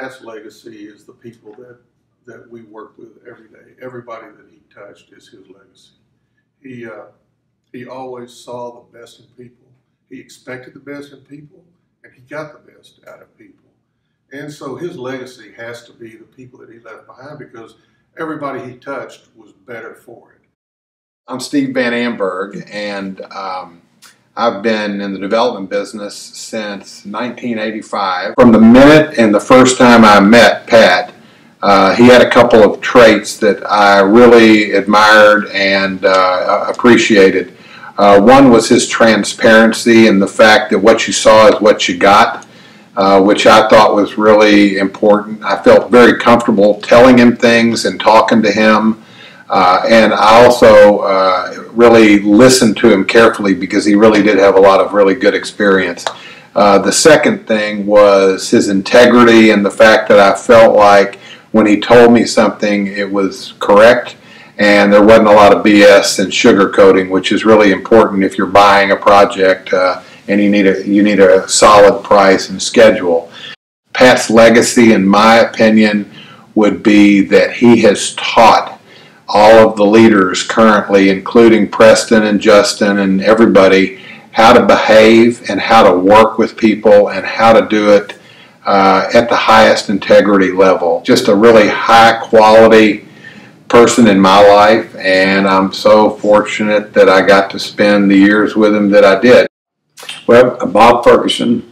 Pat's legacy is the people that we work with every day. Everybody that he touched is his legacy. He always saw the best in people. He expected the best in people, and he got the best out of people. And so his legacy has to be the people that he left behind, because everybody he touched was better for it. I'm Steve Van Amberg, and I've been in the development business since 1985. From the minute and the first time I met Pat, he had a couple of traits that I really admired and appreciated. One was his transparency and the fact that what you saw is what you got, which I thought was really important. I felt very comfortable telling him things and talking to him. And I also really listened to him carefully, because he really did have a lot of really good experience. The second thing was his integrity, and the fact that I felt like when he told me something, it was correct, and there wasn't a lot of BS and sugarcoating, which is really important if you're buying a project and you need a solid price and schedule. Pat's legacy, in my opinion, would be that he has taught all of the leaders currently, including Preston and Justin and everybody, how to behave and how to work with people and how to do it at the highest integrity level. Just a really high quality person in my life, and I'm so fortunate that I got to spend the years with him that I did. Well, Bob Ferguson,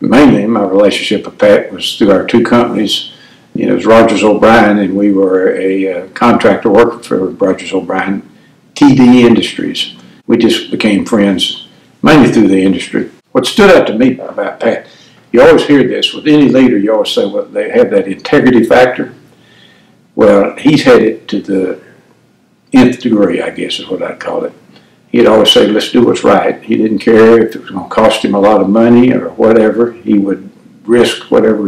mainly my relationship with Pat was through our two companies. You know, it was Rogers O'Brien, and we were a contractor working for Rogers O'Brien, TD Industries. We just became friends, mainly through the industry. What stood out to me about Pat, you always hear this with any leader, you always say, well, they have that integrity factor. Well, he's had it to the nth degree, I guess is what I'd call it. He'd always say, let's do what's right. He didn't care if it was going to cost him a lot of money or whatever. He would risk whatever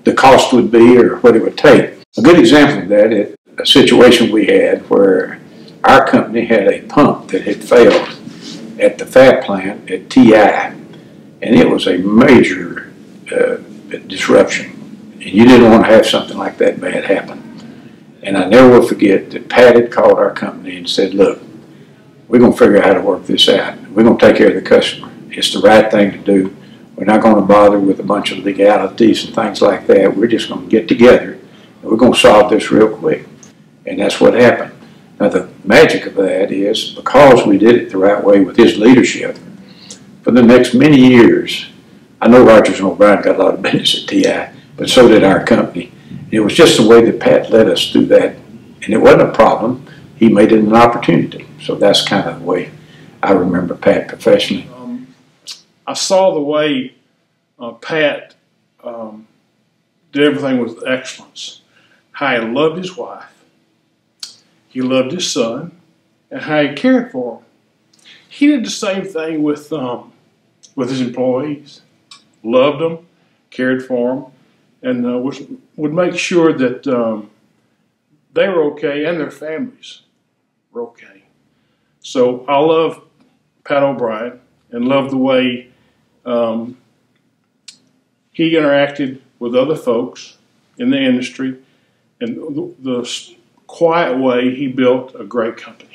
the cost would be or what it would take. A good example of that is a situation we had where our company had a pump that had failed at the fab plant at TI, and it was a major disruption, and you didn't want to have something like that bad happen. And I never will forget that Pat had called our company and said, look, we're going to figure out how to work this out. We're going to take care of the customer. It's the right thing to do. We're not going to bother with a bunch of legalities and things like that. We're just going to get together and we're going to solve this real quick. And that's what happened. Now the magic of that is, because we did it the right way with his leadership, for the next many years, I know Rogers and O'Brien got a lot of business at TI, but so did our company. It was just the way that Pat led us through that. And it wasn't a problem. He made it an opportunity. So that's kind of the way I remember Pat professionally. I saw the way Pat did everything with excellence. How he loved his wife, he loved his son, and how he cared for him. He did the same thing with his employees. Loved them, cared for them, and would make sure that they were okay and their families were okay. So I love Pat O'Brien and love the way he interacted with other folks in the industry, and the quiet way he built a great company.